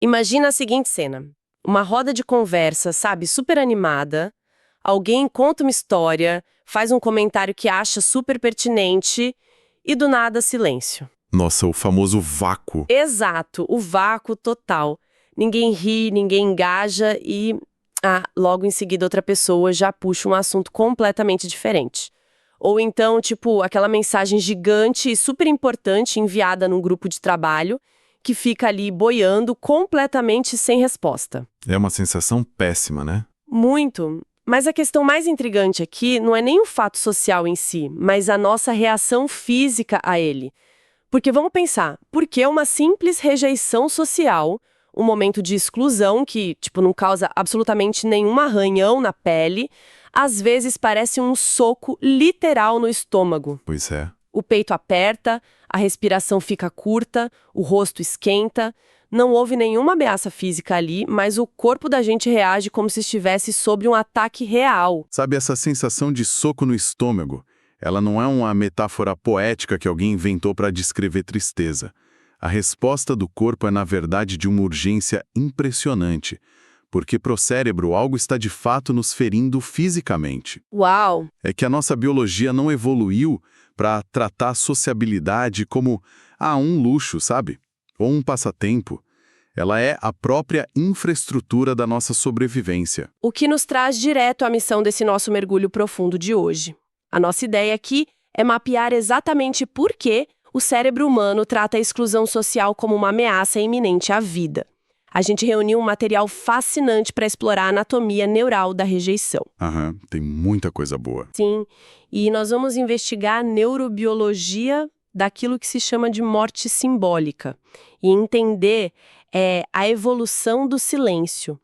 Imagina a seguinte cena. Uma roda de conversa, sabe, super animada. Alguém conta uma história, faz um comentário que acha super pertinente e do nada silêncio. Nossa, o famoso vácuo. Exato, o vácuo total. Ninguém ri, ninguém engaja e, logo em seguida outra pessoa já puxa um assunto completamente diferente. Ou então, tipo, aquela mensagem gigante e super importante enviada num grupo de trabalho que fica ali boiando completamente sem resposta. É uma sensação péssima, né? Muito. Mas a questão mais intrigante aqui não é nem o fato social em si, mas a nossa reação física a ele. Porque vamos pensar, por que uma simples rejeição social, um momento de exclusão que, tipo, não causa absolutamente nenhum arranhão na pele, às vezes parece um soco literal no estômago. Pois é. O peito aperta, a respiração fica curta, o rosto esquenta. Não houve nenhuma ameaça física ali, mas o corpo da gente reage como se estivesse sob um ataque real. Sabe essa sensação de soco no estômago? Ela não é uma metáfora poética que alguém inventou para descrever tristeza. A resposta do corpo é, na verdade, de uma urgência impressionante, porque para o cérebro algo está de fato nos ferindo fisicamente. Uau! É que a nossa biologia não evoluiu para tratar a sociabilidade como, um luxo, sabe? Ou um passatempo. Ela é a própria infraestrutura da nossa sobrevivência. O que nos traz direto à missão desse nosso mergulho profundo de hoje. A nossa ideia aqui é mapear exatamente por que o cérebro humano trata a exclusão social como uma ameaça iminente à vida. A gente reuniu um material fascinante para explorar a anatomia neural da rejeição. Tem muita coisa boa. Sim, e nós vamos investigar a neurobiologia daquilo que se chama de morte simbólica e entender a evolução do silêncio.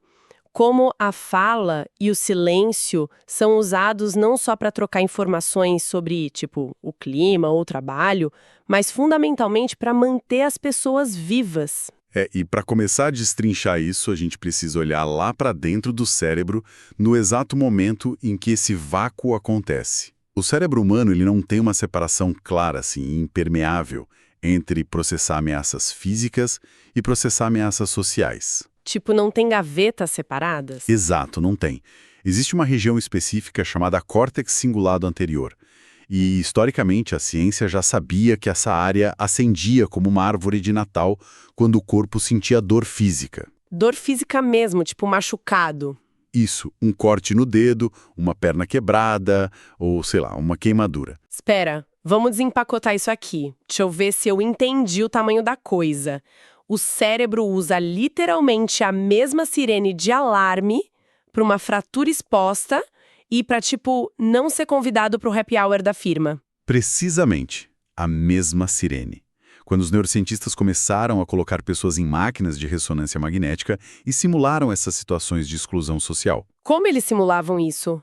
Como a fala e o silêncio são usados não só para trocar informações sobre, tipo, o clima ou o trabalho, mas fundamentalmente para manter as pessoas vivas. E para começar a destrinchar isso, a gente precisa olhar lá para dentro do cérebro, no exato momento em que esse vácuo acontece. O cérebro humano ele não tem uma separação clara, assim, impermeável, entre processar ameaças físicas e processar ameaças sociais. Tipo, não tem gavetas separadas? Exato, não tem. Existe uma região específica chamada córtex cingulado anterior. E, historicamente, a ciência já sabia que essa área acendia como uma árvore de Natal quando o corpo sentia dor física. Dor física mesmo, tipo machucado. Isso, um corte no dedo, uma perna quebrada ou, sei lá, uma queimadura. Espera, vamos desempacotar isso aqui. Deixa eu ver se eu entendi o tamanho da coisa. O cérebro usa literalmente a mesma sirene de alarme para uma fratura exposta e para, tipo, não ser convidado para o happy hour da firma. Precisamente, a mesma sirene. Quando os neurocientistas começaram a colocar pessoas em máquinas de ressonância magnética e simularam essas situações de exclusão social. Como eles simulavam isso?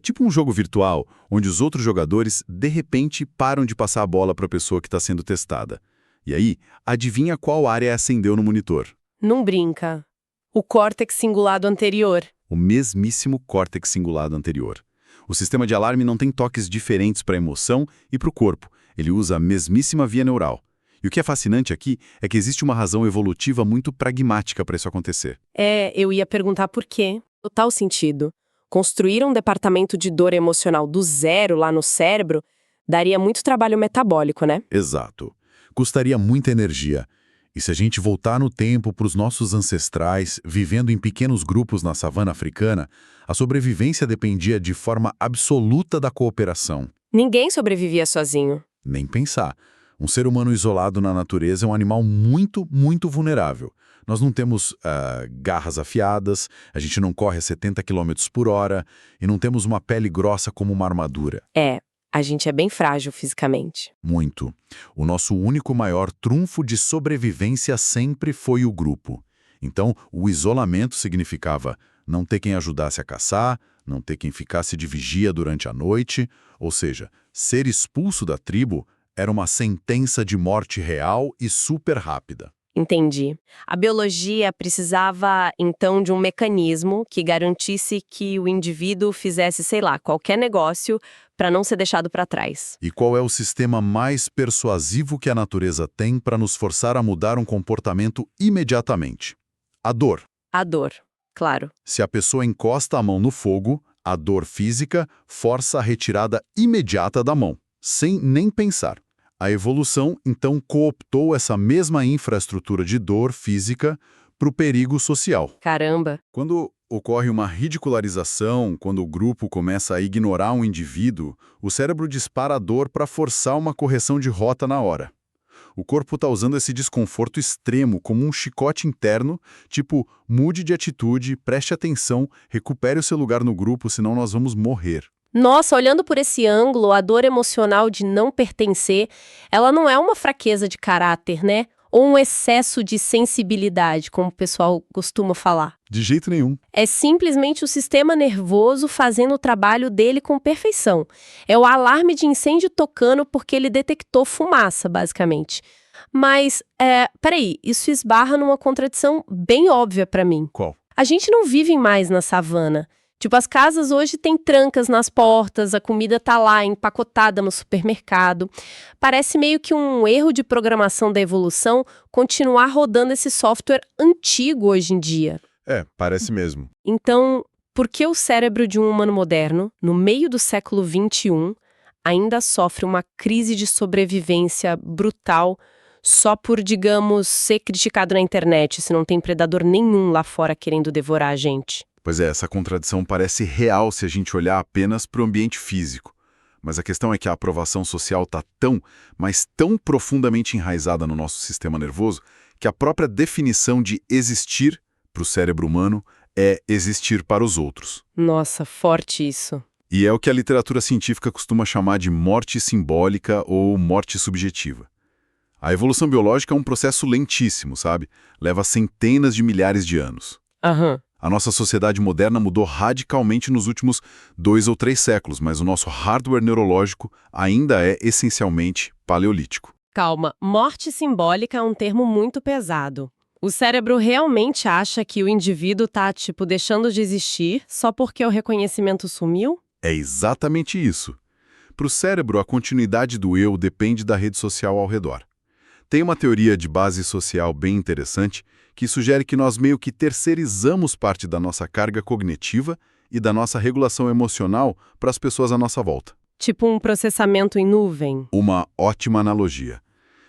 Tipo um jogo virtual, onde os outros jogadores, de repente, param de passar a bola para a pessoa que está sendo testada. E aí, adivinha qual área acendeu no monitor? Não brinca. O córtex cingulado anterior. O mesmíssimo córtex cingulado anterior. O sistema de alarme não tem toques diferentes para a emoção e para o corpo. Ele usa a mesmíssima via neural. E o que é fascinante aqui é que existe uma razão evolutiva muito pragmática para isso acontecer. Eu ia perguntar por quê. Total sentido. Construir um departamento de dor emocional do zero lá no cérebro daria muito trabalho metabólico, né? Exato. Custaria muita energia. E se a gente voltar no tempo para os nossos ancestrais, vivendo em pequenos grupos na savana africana, a sobrevivência dependia de forma absoluta da cooperação. Ninguém sobrevivia sozinho. Nem pensar. Um ser humano isolado na natureza é um animal muito, muito vulnerável. Nós não temos garras afiadas, a gente não corre a 70 km por hora e não temos uma pele grossa como uma armadura. A gente é bem frágil fisicamente. Muito. O nosso único maior trunfo de sobrevivência sempre foi o grupo. Então, o isolamento significava não ter quem ajudasse a caçar, não ter quem ficasse de vigia durante a noite, ou seja, ser expulso da tribo era uma sentença de morte real e super rápida. Entendi. A biologia precisava, então, de um mecanismo que garantisse que o indivíduo fizesse, sei lá, qualquer negócio para não ser deixado para trás. E qual é o sistema mais persuasivo que a natureza tem para nos forçar a mudar um comportamento imediatamente? A dor. A dor, claro. Se a pessoa encosta a mão no fogo, a dor física força a retirada imediata da mão, sem nem pensar. A evolução, então, cooptou essa mesma infraestrutura de dor física para o perigo social. Caramba. Quando ocorre uma ridicularização, quando o grupo começa a ignorar um indivíduo, o cérebro dispara a dor para forçar uma correção de rota na hora. O corpo está usando esse desconforto extremo como um chicote interno, tipo, mude de atitude, preste atenção, recupere o seu lugar no grupo, senão nós vamos morrer. Nossa, olhando por esse ângulo, a dor emocional de não pertencer, ela não é uma fraqueza de caráter, né? Ou um excesso de sensibilidade, como o pessoal costuma falar. De jeito nenhum. É simplesmente o sistema nervoso fazendo o trabalho dele com perfeição. É o alarme de incêndio tocando porque ele detectou fumaça, basicamente. Mas, peraí, isso esbarra numa contradição bem óbvia pra mim. Qual? A gente não vive mais na savana. Tipo, as casas hoje têm trancas nas portas, a comida tá lá empacotada no supermercado. Parece meio que um erro de programação da evolução continuar rodando esse software antigo hoje em dia. Parece mesmo. Então, por que o cérebro de um humano moderno, no meio do século XXI, ainda sofre uma crise de sobrevivência brutal só por, digamos, ser criticado na internet, se não tem predador nenhum lá fora querendo devorar a gente? Pois é, essa contradição parece real se a gente olhar apenas para o ambiente físico. Mas a questão é que a aprovação social está mas tão profundamente enraizada no nosso sistema nervoso, que a própria definição de existir para o cérebro humano é existir para os outros. Nossa, forte isso. E é o que a literatura científica costuma chamar de morte simbólica ou morte subjetiva. A evolução biológica é um processo lentíssimo, sabe? Leva centenas de milhares de anos. Aham. A nossa sociedade moderna mudou radicalmente nos últimos 2 ou 3 séculos, mas o nosso hardware neurológico ainda é essencialmente paleolítico. Calma, morte simbólica é um termo muito pesado. O cérebro realmente acha que o indivíduo tá, tipo, deixando de existir só porque o reconhecimento sumiu? É exatamente isso. Para o cérebro, a continuidade do eu depende da rede social ao redor. Tem uma teoria de base social bem interessante que sugere que nós meio que terceirizamos parte da nossa carga cognitiva e da nossa regulação emocional para as pessoas à nossa volta. Tipo um processamento em nuvem. Uma ótima analogia.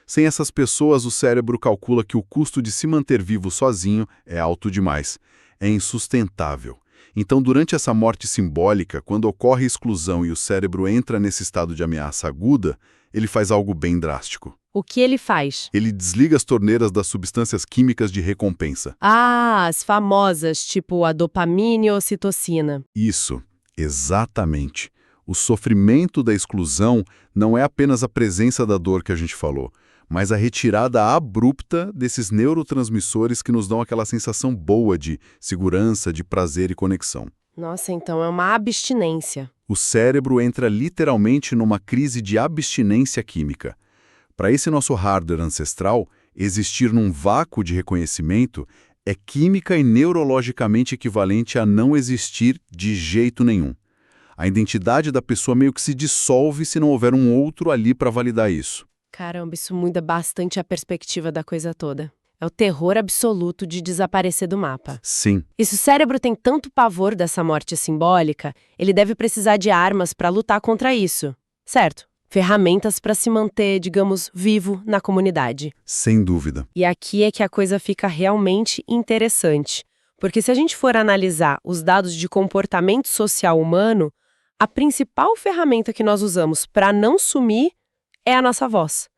Sem essas pessoas, o cérebro calcula que o custo de se manter vivo sozinho é alto demais. É insustentável. Então, durante essa morte simbólica, quando ocorre exclusão e o cérebro entra nesse estado de ameaça aguda, ele faz algo bem drástico. O que ele faz? Ele desliga as torneiras das substâncias químicas de recompensa. Ah, as famosas, tipo a dopamina e a ocitocina. Isso, exatamente. O sofrimento da exclusão não é apenas a presença da dor que a gente falou, mas a retirada abrupta desses neurotransmissores que nos dão aquela sensação boa de segurança, de prazer e conexão. Nossa, então é uma abstinência. O cérebro entra literalmente numa crise de abstinência química. Para esse nosso hardware ancestral, existir num vácuo de reconhecimento é química e neurologicamente equivalente a não existir de jeito nenhum. A identidade da pessoa meio que se dissolve se não houver um outro ali para validar isso. Caramba, isso muda bastante a perspectiva da coisa toda. É o terror absoluto de desaparecer do mapa. Sim. E se o cérebro tem tanto pavor dessa morte simbólica, ele deve precisar de armas para lutar contra isso, certo? Ferramentas para se manter, digamos, vivo na comunidade. Sem dúvida. E aqui é que a coisa fica realmente interessante. Porque se a gente for analisar os dados de comportamento social humano, a principal ferramenta que nós usamos para não sumir é a nossa voz.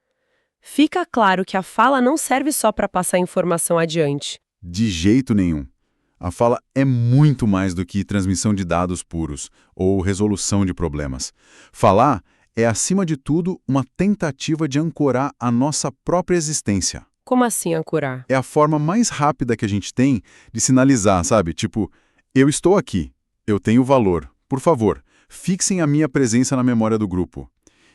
Fica claro que a fala não serve só para passar informação adiante. De jeito nenhum. A fala é muito mais do que transmissão de dados puros ou resolução de problemas. Falar é, acima de tudo, uma tentativa de ancorar a nossa própria existência. Como assim ancorar? É a forma mais rápida que a gente tem de sinalizar, sabe? Tipo, eu estou aqui, eu tenho valor, por favor, fixem a minha presença na memória do grupo.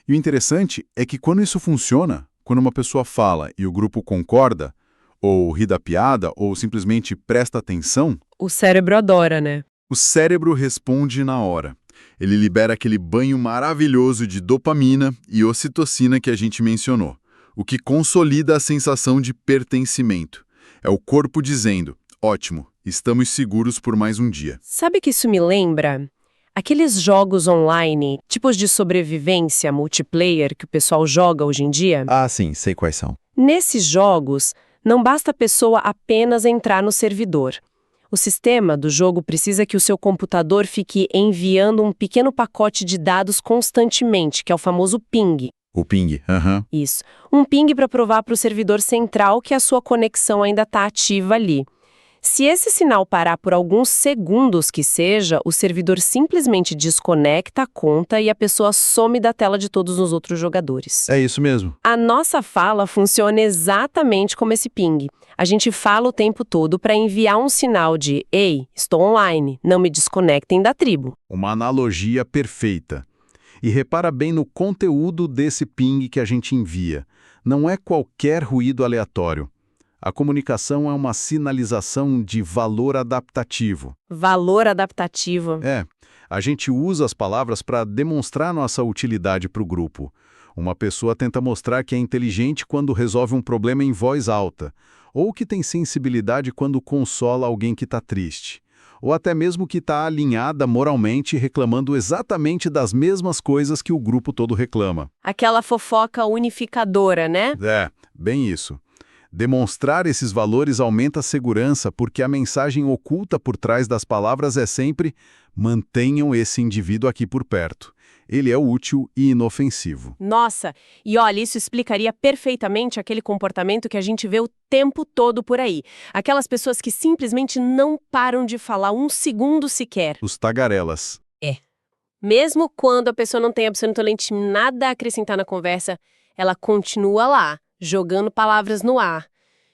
E o interessante é que quando isso funciona, quando uma pessoa fala e o grupo concorda, ou ri da piada, ou simplesmente presta atenção, O cérebro adora, né? o cérebro responde na hora. Ele libera aquele banho maravilhoso de dopamina e ocitocina que a gente mencionou, o que consolida a sensação de pertencimento. É o corpo dizendo, Ótimo, estamos seguros por mais um dia. Sabe que isso me lembra? Aqueles jogos online, tipos de sobrevivência multiplayer que o pessoal joga hoje em dia? Ah, sim, sei quais são. Nesses jogos, não basta a pessoa apenas entrar no servidor. O sistema do jogo precisa que o seu computador fique enviando um pequeno pacote de dados constantemente, que é o famoso ping. O ping, aham. Isso. Um ping para provar para o servidor central que a sua conexão ainda está ativa ali. Se esse sinal parar por alguns segundos que seja, o servidor simplesmente desconecta a conta e a pessoa some da tela de todos os outros jogadores. É isso mesmo. A nossa fala funciona exatamente como esse ping. A gente fala o tempo todo para enviar um sinal de "Ei, estou online, não me desconectem da tribo". Uma analogia perfeita. E repara bem no conteúdo desse ping que a gente envia. Não é qualquer ruído aleatório. A comunicação é uma sinalização de valor adaptativo. Valor adaptativo. A gente usa as palavras para demonstrar nossa utilidade para o grupo. Uma pessoa tenta mostrar que é inteligente quando resolve um problema em voz alta, ou que tem sensibilidade quando consola alguém que está triste, ou até mesmo que está alinhada moralmente reclamando exatamente das mesmas coisas que o grupo todo reclama. Aquela fofoca unificadora, né? Bem isso. Demonstrar esses valores aumenta a segurança porque a mensagem oculta por trás das palavras é sempre mantenham esse indivíduo aqui por perto. Ele é útil e inofensivo. Nossa, e olha, isso explicaria perfeitamente aquele comportamento que a gente vê o tempo todo por aí. Aquelas pessoas que simplesmente não param de falar um segundo sequer. Os tagarelas. Mesmo quando a pessoa não tem absolutamente nada a acrescentar na conversa, ela continua lá, jogando palavras no ar.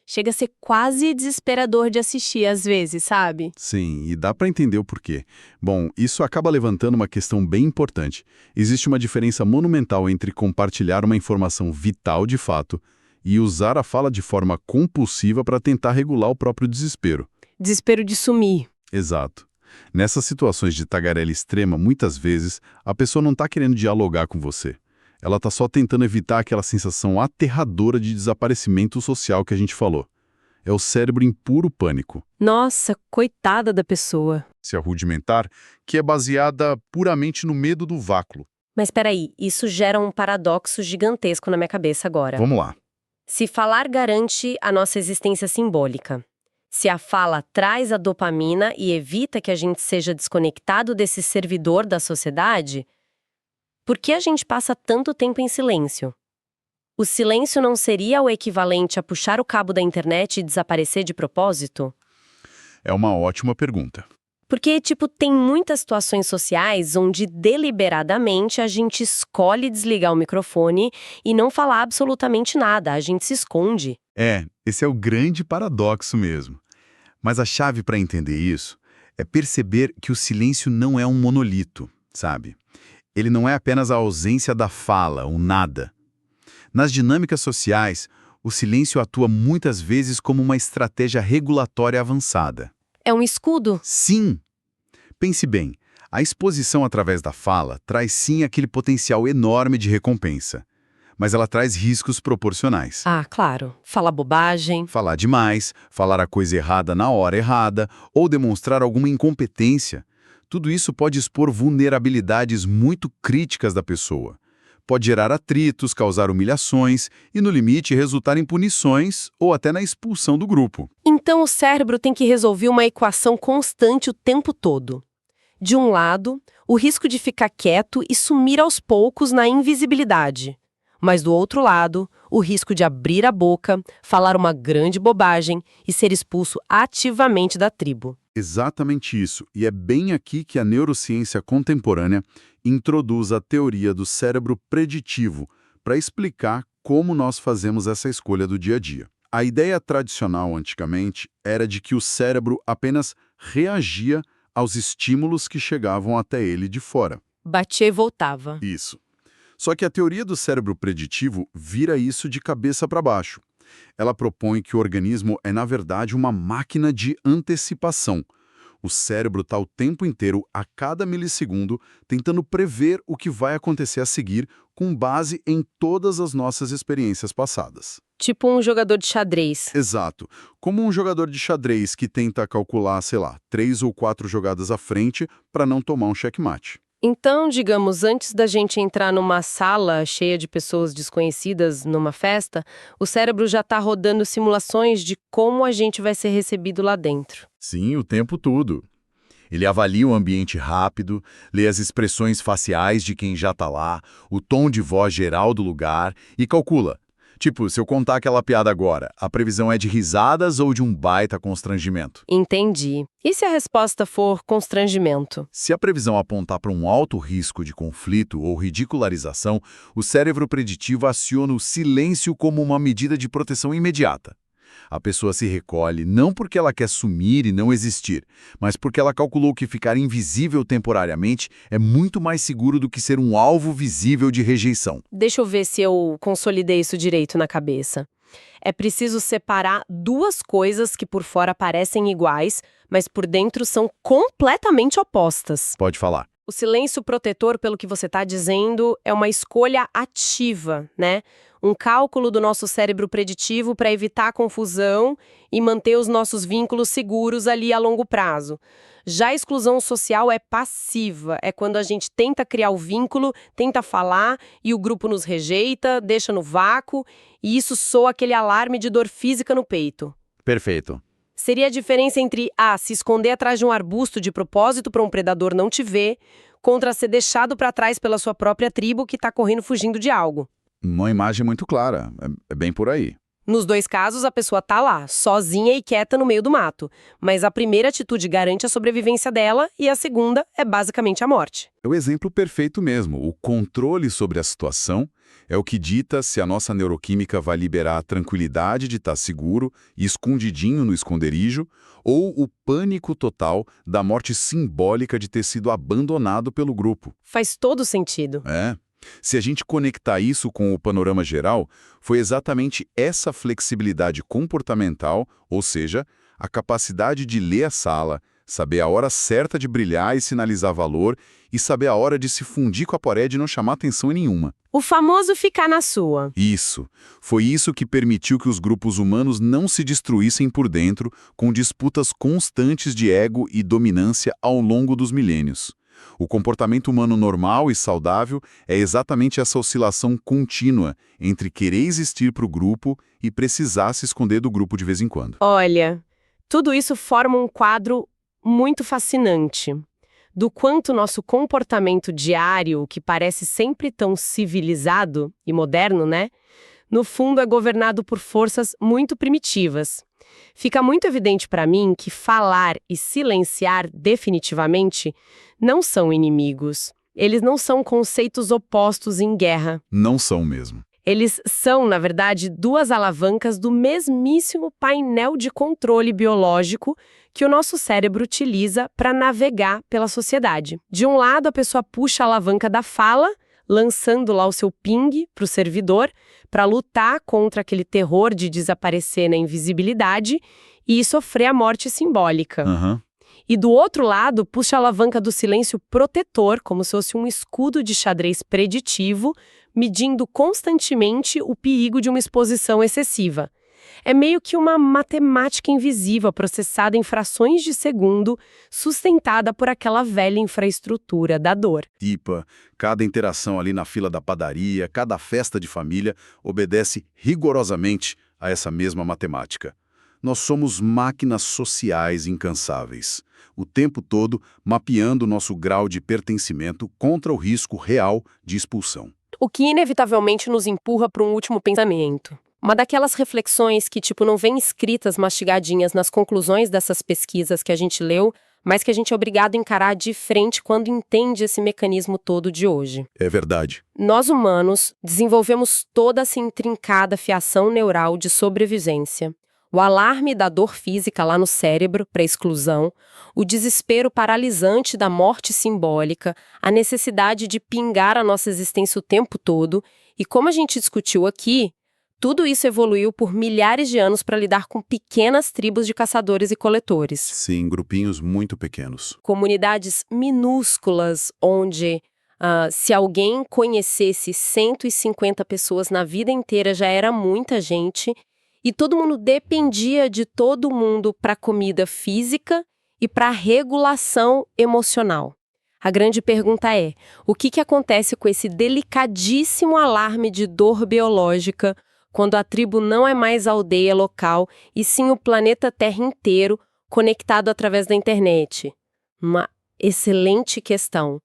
Chega a ser quase desesperador de assistir às vezes, sabe? Sim, e dá para entender o porquê. Bom, isso acaba levantando uma questão bem importante. Existe uma diferença monumental entre compartilhar uma informação vital de fato e usar a fala de forma compulsiva para tentar regular o próprio desespero. Desespero de sumir. Exato. Nessas situações de tagarela extrema, muitas vezes, a pessoa não está querendo dialogar com você. Ela está só tentando evitar aquela sensação aterradora de desaparecimento social que a gente falou. É o cérebro em puro pânico. Nossa, coitada da pessoa. Se a rudimentar, que é baseada puramente no medo do vácuo. Mas peraí, isso gera um paradoxo gigantesco na minha cabeça agora. Vamos lá. Se falar garante a nossa existência simbólica, se a fala traz a dopamina e evita que a gente seja desconectado desse servidor da sociedade, por que a gente passa tanto tempo em silêncio? O silêncio não seria o equivalente a puxar o cabo da internet e desaparecer de propósito? É uma ótima pergunta. Porque, tem muitas situações sociais onde deliberadamente a gente escolhe desligar o microfone e não falar absolutamente nada, a gente se esconde. Esse é o grande paradoxo mesmo. Mas a chave para entender isso é perceber que o silêncio não é um monolito, sabe? Ele não é apenas a ausência da fala, o nada. Nas dinâmicas sociais, o silêncio atua muitas vezes como uma estratégia regulatória avançada. É um escudo? Sim! Pense bem, a exposição através da fala traz sim aquele potencial enorme de recompensa, mas ela traz riscos proporcionais. Ah, claro. Falar bobagem. Falar demais, falar a coisa errada na hora errada, ou demonstrar alguma incompetência. Tudo isso pode expor vulnerabilidades muito críticas da pessoa. Pode gerar atritos, causar humilhações e, no limite, resultar em punições ou até na expulsão do grupo. Então o cérebro tem que resolver uma equação constante o tempo todo. De um lado, o risco de ficar quieto e sumir aos poucos na invisibilidade. Mas do outro lado, o risco de abrir a boca, falar uma grande bobagem e ser expulso ativamente da tribo. Exatamente isso, e é bem aqui que a neurociência contemporânea introduz a teoria do cérebro preditivo para explicar como nós fazemos essa escolha do dia a dia. A ideia tradicional antigamente era de que o cérebro apenas reagia aos estímulos que chegavam até ele de fora. Batia e voltava. Isso. Só que a teoria do cérebro preditivo vira isso de cabeça para baixo. Ela propõe que o organismo é, na verdade, uma máquina de antecipação. O cérebro está o tempo inteiro, a cada milissegundo, tentando prever o que vai acontecer a seguir com base em todas as nossas experiências passadas. Tipo um jogador de xadrez. Exato. Como um jogador de xadrez que tenta calcular, sei lá, 3 ou 4 jogadas à frente para não tomar um checkmate. Então, digamos, antes da gente entrar numa sala cheia de pessoas desconhecidas numa festa, o cérebro já está rodando simulações de como a gente vai ser recebido lá dentro. Sim, o tempo todo. Ele avalia o ambiente rápido, lê as expressões faciais de quem já está lá, o tom de voz geral do lugar e calcula. Tipo, se eu contar aquela piada agora, a previsão é de risadas ou de um baita constrangimento? Entendi. E se a resposta for constrangimento? Se a previsão apontar para um alto risco de conflito ou ridicularização, o cérebro preditivo aciona o silêncio como uma medida de proteção imediata. A pessoa se recolhe não porque ela quer sumir e não existir, mas porque ela calculou que ficar invisível temporariamente é muito mais seguro do que ser um alvo visível de rejeição. Deixa eu ver se eu consolidei isso direito na cabeça. É preciso separar duas coisas que por fora parecem iguais, mas por dentro são completamente opostas. Pode falar. O silêncio protetor, pelo que você está dizendo, é uma escolha ativa, né? Um cálculo do nosso cérebro preditivo para evitar a confusão e manter os nossos vínculos seguros ali a longo prazo. Já a exclusão social é passiva, é quando a gente tenta criar o vínculo, tenta falar e o grupo nos rejeita, deixa no vácuo, e isso soa aquele alarme de dor física no peito. Perfeito. Seria a diferença entre se esconder atrás de um arbusto de propósito para um predador não te ver, contra ser deixado para trás pela sua própria tribo que está correndo fugindo de algo. Uma imagem muito clara, é bem por aí. Nos dois casos, a pessoa tá lá, sozinha e quieta no meio do mato, mas a primeira atitude garante a sobrevivência dela e a segunda é basicamente a morte. É o exemplo perfeito mesmo. O controle sobre a situação é o que dita se a nossa neuroquímica vai liberar a tranquilidade de estar seguro e escondidinho no esconderijo, ou o pânico total da morte simbólica de ter sido abandonado pelo grupo. Faz todo sentido. Se a gente conectar isso com o panorama geral, foi exatamente essa flexibilidade comportamental, ou seja, a capacidade de ler a sala, saber a hora certa de brilhar e sinalizar valor, e saber a hora de se fundir com a parede e não chamar atenção nenhuma. O famoso ficar na sua. Isso. Foi isso que permitiu que os grupos humanos não se destruíssem por dentro, com disputas constantes de ego e dominância ao longo dos milênios. O comportamento humano normal e saudável é exatamente essa oscilação contínua entre querer existir para o grupo e precisar se esconder do grupo de vez em quando. Olha, tudo isso forma um quadro muito fascinante do quanto nosso comportamento diário, que parece sempre tão civilizado e moderno, né? No fundo é governado por forças muito primitivas. Fica muito evidente para mim que falar e silenciar definitivamente não são inimigos. Eles não são conceitos opostos em guerra. Não são mesmo. Eles são, na verdade, duas alavancas do mesmíssimo painel de controle biológico que o nosso cérebro utiliza para navegar pela sociedade. De um lado, a pessoa puxa a alavanca da fala, lançando lá o seu ping para o servidor, para lutar contra aquele terror de desaparecer na invisibilidade e sofrer a morte simbólica. E do outro lado, puxa a alavanca do silêncio protetor, como se fosse um escudo de xadrez preditivo, medindo constantemente o perigo de uma exposição excessiva. É meio que uma matemática invisível processada em frações de segundo, sustentada por aquela velha infraestrutura da dor. Cada interação ali na fila da padaria, cada festa de família, obedece rigorosamente a essa mesma matemática. Nós somos máquinas sociais incansáveis, o tempo todo mapeando nosso grau de pertencimento contra o risco real de expulsão. O que inevitavelmente nos empurra para um último pensamento. Uma daquelas reflexões que, não vêm escritas mastigadinhas nas conclusões dessas pesquisas que a gente leu, mas que a gente é obrigado a encarar de frente quando entende esse mecanismo todo de hoje. É verdade. Nós, humanos, desenvolvemos toda essa intrincada fiação neural de sobrevivência. O alarme da dor física lá no cérebro para exclusão, o desespero paralisante da morte simbólica, a necessidade de pingar a nossa existência o tempo todo, e como a gente discutiu aqui, tudo isso evoluiu por milhares de anos para lidar com pequenas tribos de caçadores e coletores. Sim, grupinhos muito pequenos. Comunidades minúsculas onde Se alguém conhecesse 150 pessoas na vida inteira, já era muita gente, e todo mundo dependia de todo mundo para comida física e para regulação emocional. A grande pergunta é: o que acontece com esse delicadíssimo alarme de dor biológica quando a tribo não é mais a aldeia local e sim o planeta Terra inteiro conectado através da internet? Uma excelente questão.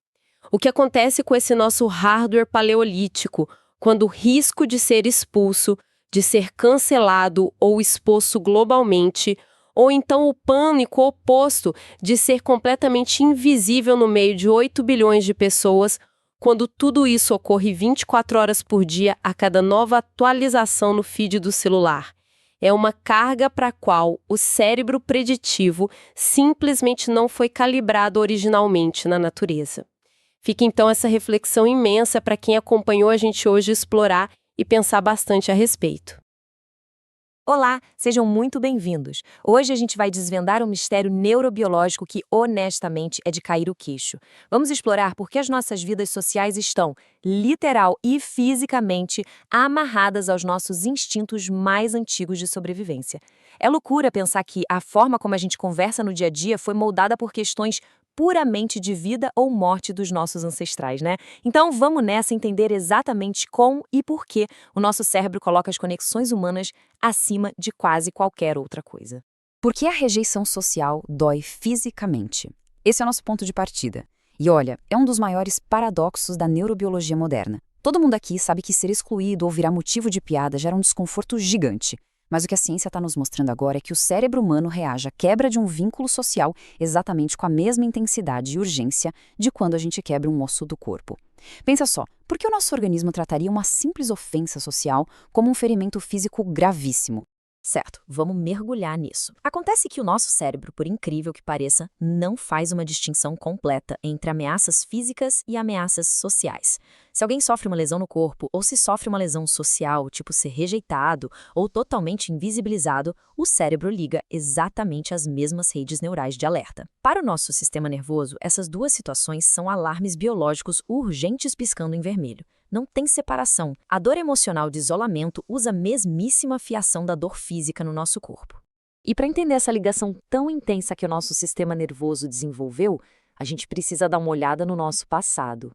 O que acontece com esse nosso hardware paleolítico quando o risco de ser expulso, de ser cancelado ou exposto globalmente, ou então o pânico oposto de ser completamente invisível no meio de 8 bilhões de pessoas, quando tudo isso ocorre 24 horas por dia a cada nova atualização no feed do celular? É uma carga para a qual o cérebro preditivo simplesmente não foi calibrado originalmente na natureza. Fica então essa reflexão imensa para quem acompanhou a gente hoje explorar e pensar bastante a respeito. Olá, sejam muito bem-vindos. Hoje a gente vai desvendar um mistério neurobiológico que, honestamente, é de cair o queixo. Vamos explorar por que as nossas vidas sociais estão, literal e fisicamente, amarradas aos nossos instintos mais antigos de sobrevivência. É loucura pensar que a forma como a gente conversa no dia a dia foi moldada por questões puramente de vida ou morte dos nossos ancestrais, né? Então vamos nessa entender exatamente como e por que o nosso cérebro coloca as conexões humanas acima de quase qualquer outra coisa. Por que a rejeição social dói fisicamente? Esse é o nosso ponto de partida. E olha, é um dos maiores paradoxos da neurobiologia moderna. Todo mundo aqui sabe que ser excluído ou virar motivo de piada gera um desconforto gigante. Mas o que a ciência está nos mostrando agora é que o cérebro humano reage à quebra de um vínculo social exatamente com a mesma intensidade e urgência de quando a gente quebra um osso do corpo. Pensa só, por que o nosso organismo trataria uma simples ofensa social como um ferimento físico gravíssimo? Certo, vamos mergulhar nisso. Acontece que o nosso cérebro, por incrível que pareça, não faz uma distinção completa entre ameaças físicas e ameaças sociais. Se alguém sofre uma lesão no corpo, ou se sofre uma lesão social, tipo ser rejeitado ou totalmente invisibilizado, o cérebro liga exatamente as mesmas redes neurais de alerta. Para o nosso sistema nervoso, essas duas situações são alarmes biológicos urgentes piscando em vermelho. Não tem separação. A dor emocional de isolamento usa a mesmíssima fiação da dor física no nosso corpo. E para entender essa ligação tão intensa que o nosso sistema nervoso desenvolveu, a gente precisa dar uma olhada no nosso passado.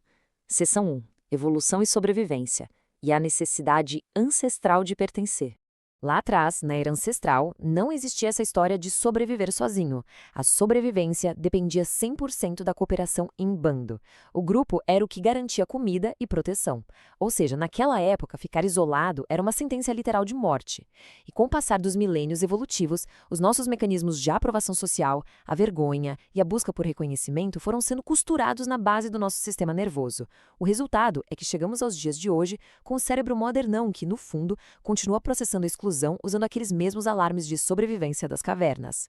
Seção 1. Evolução e sobrevivência. E a necessidade ancestral de pertencer. Lá atrás, na era ancestral, não existia essa história de sobreviver sozinho. A sobrevivência dependia 100% da cooperação em bando. O grupo era o que garantia comida e proteção. Ou seja, naquela época, ficar isolado era uma sentença literal de morte. E com o passar dos milênios evolutivos, os nossos mecanismos de aprovação social, a vergonha e a busca por reconhecimento foram sendo costurados na base do nosso sistema nervoso. O resultado é que chegamos aos dias de hoje com o cérebro modernão que, no fundo, continua processando a exclusão usando aqueles mesmos alarmes de sobrevivência das cavernas.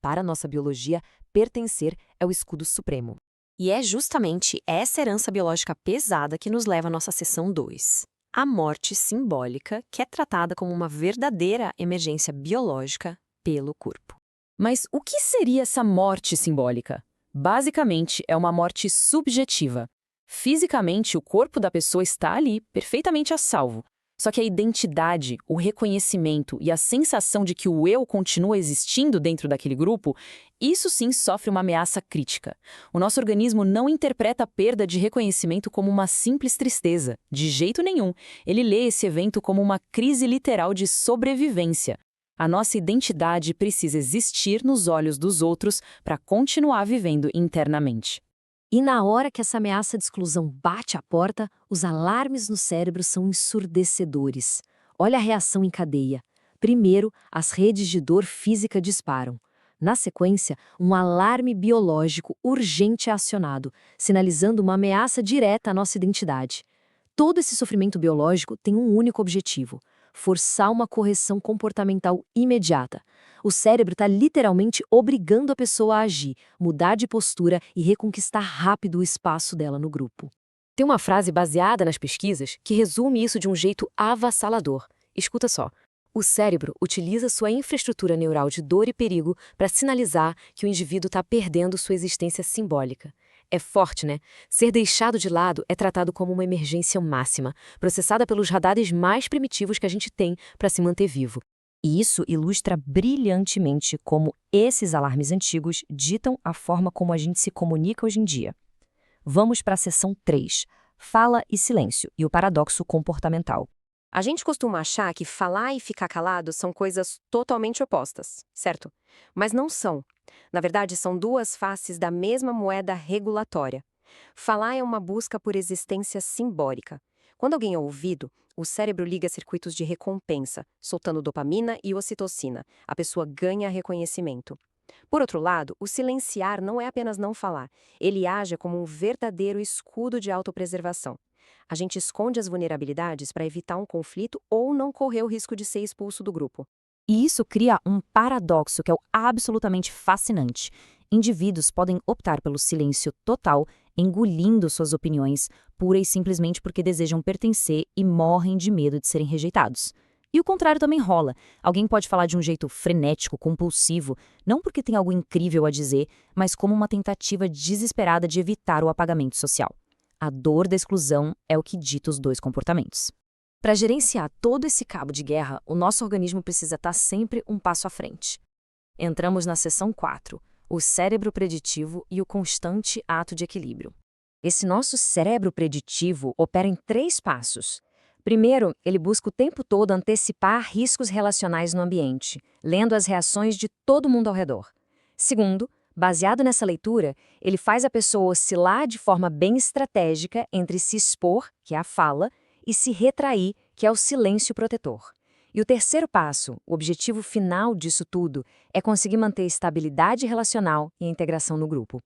Para nossa biologia, pertencer é o escudo supremo. E é justamente essa herança biológica pesada que nos leva à nossa seção 2. A morte simbólica, que é tratada como uma verdadeira emergência biológica pelo corpo. Mas o que seria essa morte simbólica? Basicamente, é uma morte subjetiva. Fisicamente, o corpo da pessoa está ali, perfeitamente a salvo. Só que a identidade, o reconhecimento e a sensação de que o eu continua existindo dentro daquele grupo, isso sim sofre uma ameaça crítica. O nosso organismo não interpreta a perda de reconhecimento como uma simples tristeza, de jeito nenhum. Ele lê esse evento como uma crise literal de sobrevivência. A nossa identidade precisa existir nos olhos dos outros para continuar vivendo internamente. E na hora que essa ameaça de exclusão bate à porta, os alarmes no cérebro são ensurdecedores. Olha a reação em cadeia. Primeiro, as redes de dor física disparam. Na sequência, um alarme biológico urgente é acionado, sinalizando uma ameaça direta à nossa identidade. Todo esse sofrimento biológico tem um único objetivo: forçar uma correção comportamental imediata. O cérebro está literalmente obrigando a pessoa a agir, mudar de postura e reconquistar rápido o espaço dela no grupo. Tem uma frase baseada nas pesquisas que resume isso de um jeito avassalador. Escuta só. O cérebro utiliza sua infraestrutura neural de dor e perigo para sinalizar que o indivíduo está perdendo sua existência simbólica. É forte, né? Ser deixado de lado é tratado como uma emergência máxima, processada pelos radares mais primitivos que a gente tem para se manter vivo. E isso ilustra brilhantemente como esses alarmes antigos ditam a forma como a gente se comunica hoje em dia. Vamos para a seção 3, fala e silêncio, e o paradoxo comportamental. A gente costuma achar que falar e ficar calado são coisas totalmente opostas, certo? Mas não são. Na verdade, são duas faces da mesma moeda regulatória. Falar é uma busca por existência simbólica. Quando alguém é ouvido, o cérebro liga circuitos de recompensa, soltando dopamina e ocitocina. A pessoa ganha reconhecimento. Por outro lado, o silenciar não é apenas não falar. Ele age como um verdadeiro escudo de autopreservação. A gente esconde as vulnerabilidades para evitar um conflito ou não correr o risco de ser expulso do grupo. E isso cria um paradoxo que é absolutamente fascinante. Indivíduos podem optar pelo silêncio total, engolindo suas opiniões, pura e simplesmente porque desejam pertencer e morrem de medo de serem rejeitados. E o contrário também rola. Alguém pode falar de um jeito frenético, compulsivo, não porque tem algo incrível a dizer, mas como uma tentativa desesperada de evitar o apagamento social. A dor da exclusão é o que dita os dois comportamentos. Para gerenciar todo esse cabo de guerra, o nosso organismo precisa estar sempre um passo à frente. Entramos na seção 4, o cérebro preditivo e o constante ato de equilíbrio. Esse nosso cérebro preditivo opera em 3 passos. Primeiro, ele busca o tempo todo antecipar riscos relacionais no ambiente, lendo as reações de todo mundo ao redor. Segundo, baseado nessa leitura, ele faz a pessoa oscilar de forma bem estratégica entre se expor, que é a fala, e se retrair, que é o silêncio protetor. E o terceiro passo, o objetivo final disso tudo, é conseguir manter estabilidade relacional e a integração no grupo.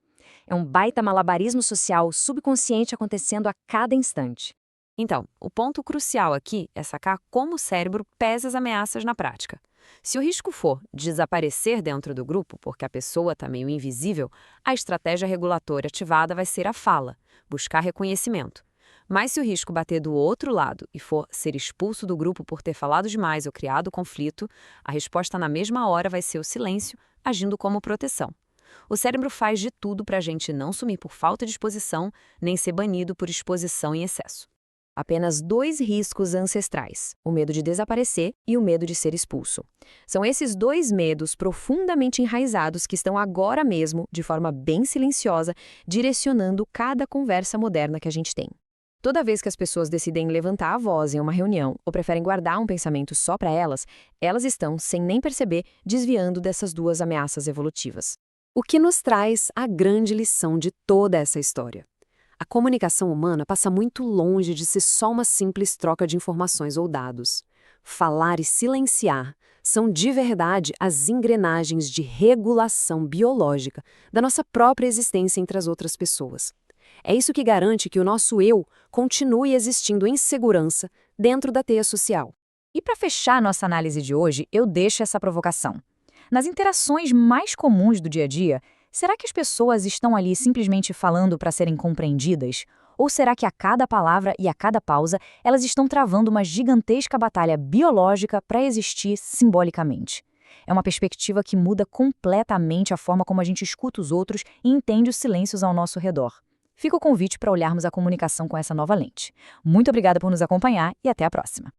É um baita malabarismo social subconsciente acontecendo a cada instante. Então, o ponto crucial aqui é sacar como o cérebro pesa as ameaças na prática. Se o risco for desaparecer dentro do grupo porque a pessoa está meio invisível, a estratégia regulatória ativada vai ser a fala, buscar reconhecimento. Mas se o risco bater do outro lado e for ser expulso do grupo por ter falado demais ou criado conflito, a resposta na mesma hora vai ser o silêncio, agindo como proteção. O cérebro faz de tudo para a gente não sumir por falta de exposição, nem ser banido por exposição em excesso. Apenas 2 riscos ancestrais, o medo de desaparecer e o medo de ser expulso. São esses 2 medos profundamente enraizados que estão agora mesmo, de forma bem silenciosa, direcionando cada conversa moderna que a gente tem. Toda vez que as pessoas decidem levantar a voz em uma reunião ou preferem guardar um pensamento só para elas, elas estão, sem nem perceber, desviando dessas 2 ameaças evolutivas. O que nos traz a grande lição de toda essa história. A comunicação humana passa muito longe de ser só uma simples troca de informações ou dados. Falar e silenciar são de verdade as engrenagens de regulação biológica da nossa própria existência entre as outras pessoas. É isso que garante que o nosso eu continue existindo em segurança dentro da teia social. E para fechar nossa análise de hoje, eu deixo essa provocação. Nas interações mais comuns do dia a dia, será que as pessoas estão ali simplesmente falando para serem compreendidas? Ou será que a cada palavra e a cada pausa elas estão travando uma gigantesca batalha biológica para existir simbolicamente? É uma perspectiva que muda completamente a forma como a gente escuta os outros e entende os silêncios ao nosso redor. Fica o convite para olharmos a comunicação com essa nova lente. Muito obrigada por nos acompanhar e até a próxima.